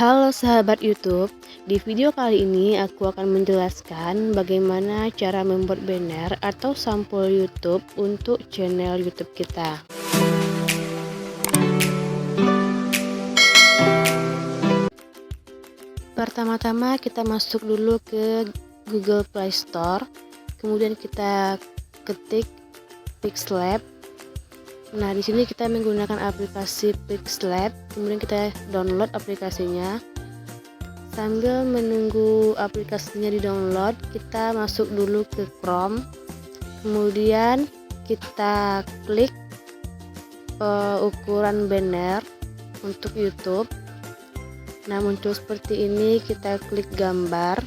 Halo sahabat YouTube, di video kali ini aku akan menjelaskan bagaimana cara membuat banner atau sampul YouTube untuk channel YouTube kita. Pertama-tama kita masuk dulu ke Google Play Store, kemudian kita ketik Pixlab. Nah, di sini kita menggunakan aplikasi Pixlab, kemudian kita download aplikasinya. Sambil menunggu aplikasinya di-download, kita masuk dulu ke Chrome. Kemudian kita klik ukuran banner untuk YouTube. Nah, muncul seperti ini, kita klik gambar.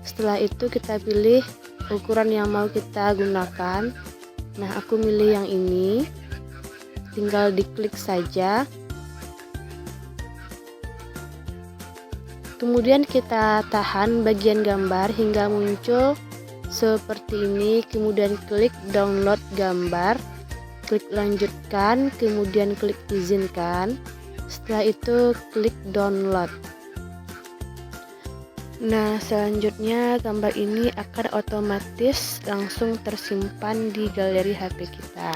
Setelah itu kita pilih ukuran yang mau kita gunakan. Nah, aku milih yang ini. Tinggal diklik saja. Kemudian kita tahan bagian gambar hingga muncul seperti ini. Kemudian klik download gambar, klik lanjutkan, kemudian klik izinkan. Setelah itu klik download. Nah, selanjutnya gambar ini akan otomatis langsung tersimpan di galeri HP kita.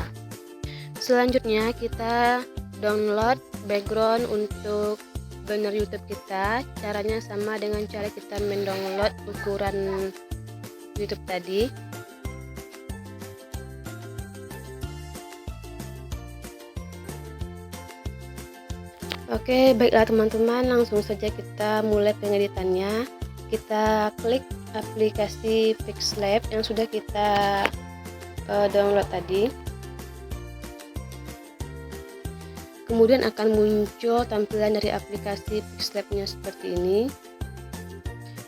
Selanjutnya kita download background untuk banner YouTube kita. Caranya sama dengan cara kita mendownload ukuran YouTube tadi. Oke, baiklah teman-teman, langsung saja kita mulai pengeditannya. Kita klik aplikasi Pixlab yang sudah kita download tadi. Kemudian akan muncul tampilan dari aplikasi Pixlab-nya seperti ini.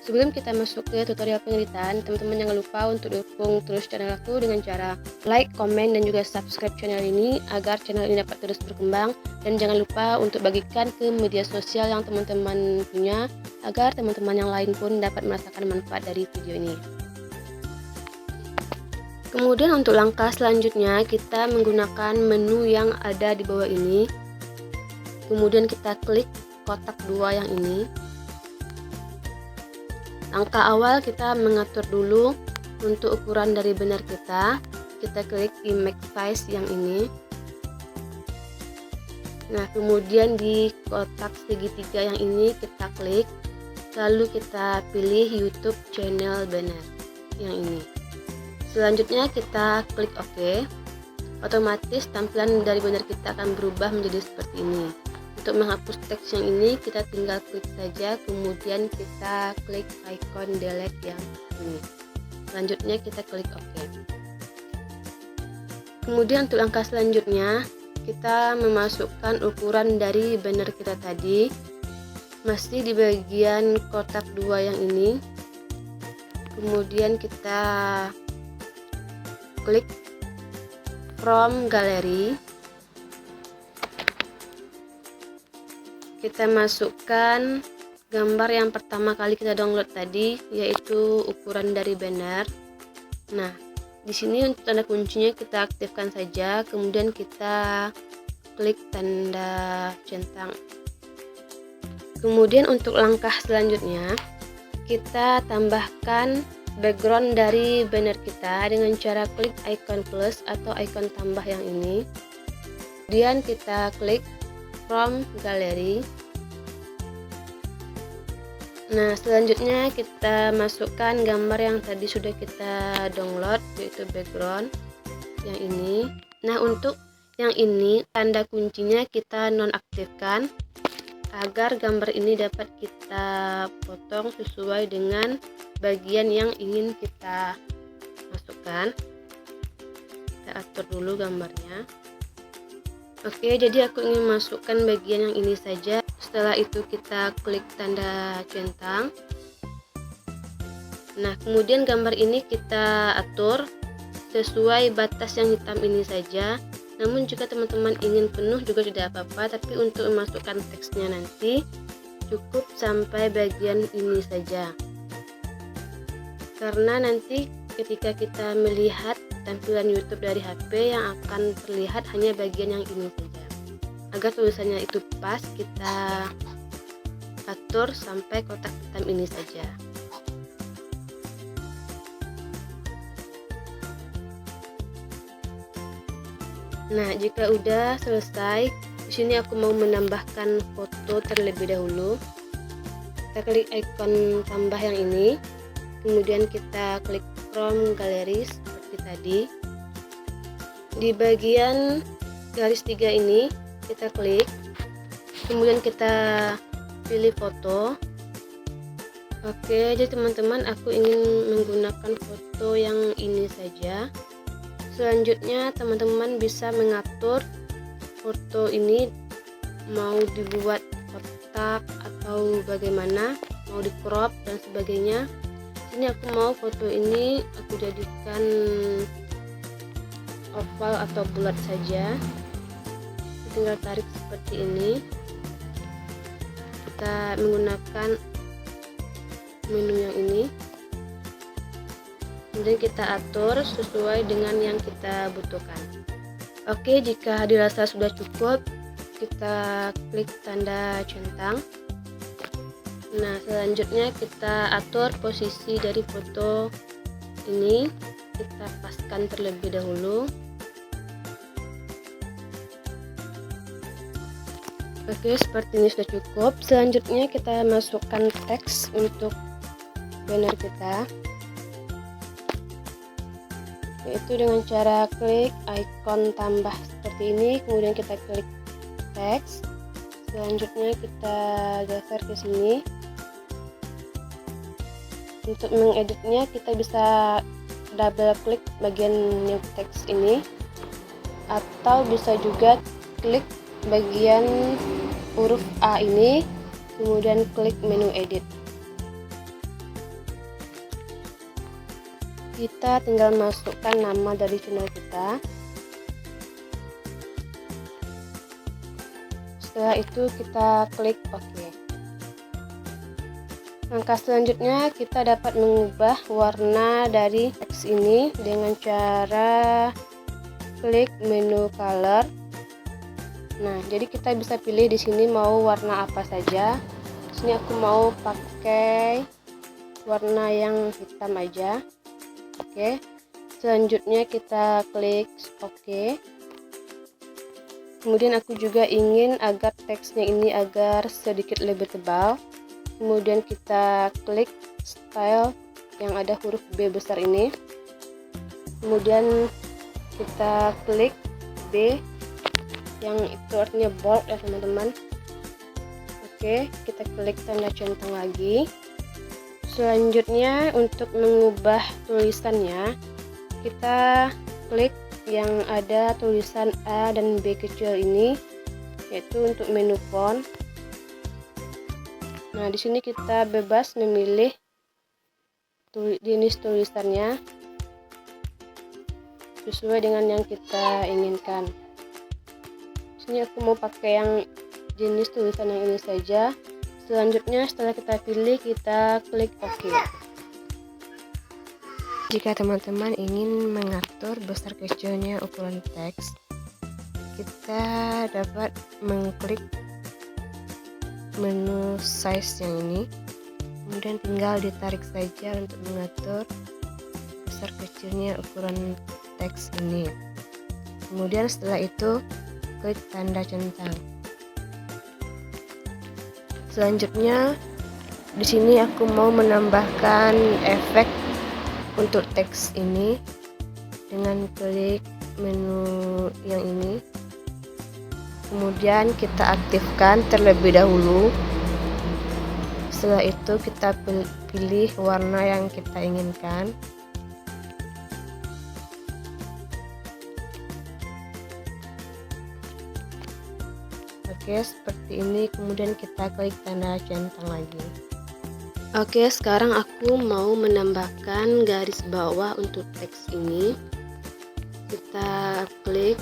Sebelum kita masuk ke tutorial pengeditan, teman-teman jangan lupa untuk dukung terus channel aku dengan cara like, komen, dan juga subscribe channel ini agar channel ini dapat terus berkembang. Dan jangan lupa untuk bagikan ke media sosial yang teman-teman punya agar teman-teman yang lain pun dapat merasakan manfaat dari video ini. Kemudian untuk langkah selanjutnya kita menggunakan menu yang ada di bawah ini. Kemudian kita klik kotak dua yang ini. Langkah awal kita mengatur dulu untuk ukuran dari banner kita. Kita klik image size yang ini. Nah, kemudian di kotak segitiga yang ini kita klik. Lalu kita pilih YouTube channel banner yang ini. Selanjutnya kita klik OK. Otomatis tampilan dari banner kita akan berubah menjadi seperti ini. Untuk menghapus teks yang ini kita tinggal klik saja, kemudian kita klik icon delete yang ini. Selanjutnya kita klik OK. Kemudian untuk langkah selanjutnya kita memasukkan ukuran dari banner kita tadi, masih di bagian kotak dua yang ini. Kemudian kita klik from gallery. Kita masukkan gambar yang pertama kali kita download tadi, yaitu ukuran dari banner. Nah, di sini untuk tanda kuncinya kita aktifkan saja, kemudian kita klik tanda centang. Kemudian untuk langkah selanjutnya kita tambahkan background dari banner kita dengan cara klik icon plus atau icon tambah yang ini. Kemudian kita klik from gallery. Nah, selanjutnya kita masukkan gambar yang tadi sudah kita download, yaitu background yang ini. Nah, untuk yang ini tanda kuncinya kita nonaktifkan agar gambar ini dapat kita potong sesuai dengan bagian yang ingin kita masukkan. Kita atur dulu gambarnya. Oke, jadi aku ingin masukkan bagian yang ini saja. Setelah itu kita klik tanda centang. Nah, kemudian gambar ini kita atur sesuai batas yang hitam ini saja. Namun jika teman-teman ingin penuh juga tidak apa-apa, tapi untuk memasukkan teksnya nanti cukup sampai bagian ini saja. Karena nanti ketika kita melihat tampilan YouTube dari HP yang akan terlihat hanya bagian yang ini saja. Agar tulisannya itu pas, kita atur sampai kotak hitam ini saja. Nah, jika udah selesai, di sini aku mau menambahkan foto terlebih dahulu. Kita klik ikon tambah yang ini, kemudian kita klik from gallery seperti tadi. Di bagian garis 3 ini kita klik, kemudian kita pilih foto. Oke, jadi teman-teman, aku ingin menggunakan foto yang ini saja. Selanjutnya teman-teman bisa mengatur foto ini mau dibuat kotak atau bagaimana, mau di crop dan sebagainya. Ini aku mau foto ini aku jadikan oval atau bulat saja. Tinggal tarik seperti ini. Kita menggunakan menu yang ini, kemudian kita atur sesuai dengan yang kita butuhkan. Oke, jika dirasa sudah cukup, kita klik tanda centang. Nah, selanjutnya kita atur posisi dari foto ini, kita paskan terlebih dahulu. Oke, seperti ini sudah cukup. Selanjutnya kita masukkan teks untuk banner kita, yaitu dengan cara klik ikon tambah seperti ini, kemudian kita klik teks. Selanjutnya kita geser ke sini. Untuk mengeditnya kita bisa double klik bagian yang teks ini, atau bisa juga klik bagian huruf A ini, kemudian klik menu edit. Kita tinggal masukkan nama dari channel kita. Setelah itu kita klik OK. Langkah selanjutnya kita dapat mengubah warna dari teks ini dengan cara klik menu color. Nah, jadi kita bisa pilih di sini mau warna apa saja. Di sini aku mau pakai warna yang hitam aja. Oke. Selanjutnya kita klik OK. Kemudian aku juga ingin agar teksnya ini agar sedikit lebih tebal. Kemudian kita klik style yang ada huruf B besar ini. Kemudian kita klik B yang itu artinya bold ya teman-teman. Oke, kita klik tanda centang lagi. Selanjutnya untuk mengubah tulisannya, kita klik yang ada tulisan A dan B kecil ini, yaitu untuk menu font. Nah, di sini kita bebas memilih jenis tulisannya sesuai dengan yang kita inginkan. Ini aku mau pakai yang jenis tulisan yang ini saja. Selanjutnya setelah kita pilih, kita klik OK. Jika teman-teman ingin mengatur besar kecilnya ukuran teks, kita dapat mengklik menu size yang ini, kemudian tinggal ditarik saja untuk mengatur besar kecilnya ukuran teks ini. Kemudian setelah itu klik tanda centang. Selanjutnya di sini aku mau menambahkan efek untuk teks ini dengan klik menu yang ini. Kemudian kita aktifkan terlebih dahulu. Setelah itu kita pilih warna yang kita inginkan. Oke, seperti ini. Kemudian kita klik tanda centang lagi. Oke, sekarang aku mau menambahkan garis bawah untuk teks ini. Kita klik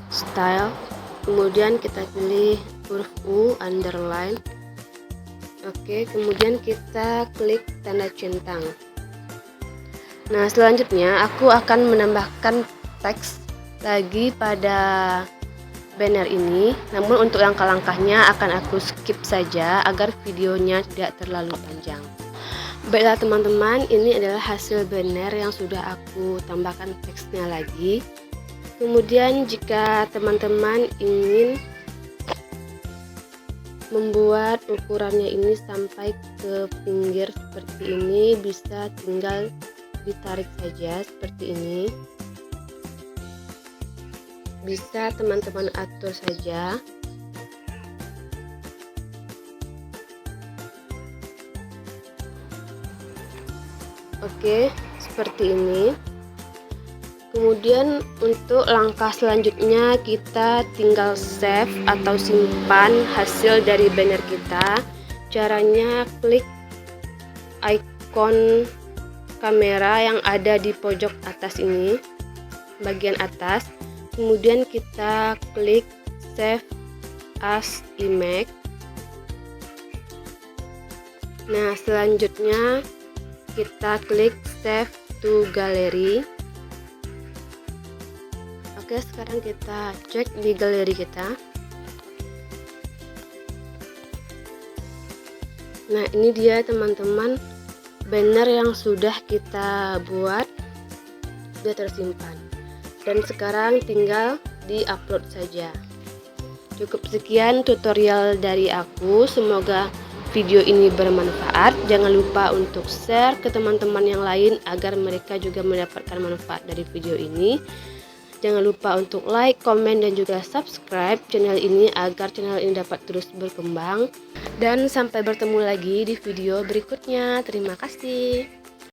style, kemudian kita pilih huruf U underline. Oke, kemudian kita klik tanda centang. Nah, selanjutnya aku akan menambahkan teks lagi pada banner ini, namun untuk langkah-langkahnya akan aku skip saja agar videonya tidak terlalu panjang. Baiklah teman-teman, ini adalah hasil banner yang sudah aku tambahkan teksnya lagi. Kemudian jika teman-teman ingin membuat ukurannya ini sampai ke pinggir seperti ini, bisa tinggal ditarik saja seperti ini. Bisa teman-teman atur saja. Oke, seperti ini. Kemudian untuk langkah selanjutnya kita tinggal save atau simpan hasil dari banner kita. Caranya klik icon kamera yang ada di pojok atas ini, bagian atas. Kemudian kita klik save as image. Nah, selanjutnya kita klik save to gallery. Oke, sekarang kita cek di galeri kita. Nah, ini dia teman-teman banner yang sudah kita buat, sudah tersimpan. Dan sekarang tinggal di-upload saja. Cukup sekian tutorial dari aku, semoga video ini bermanfaat. Jangan lupa untuk share ke teman-teman yang lain agar mereka juga mendapatkan manfaat dari video ini. Jangan lupa untuk like, komen, dan juga subscribe channel ini agar channel ini dapat terus berkembang. Dan sampai bertemu lagi di video berikutnya. Terima kasih.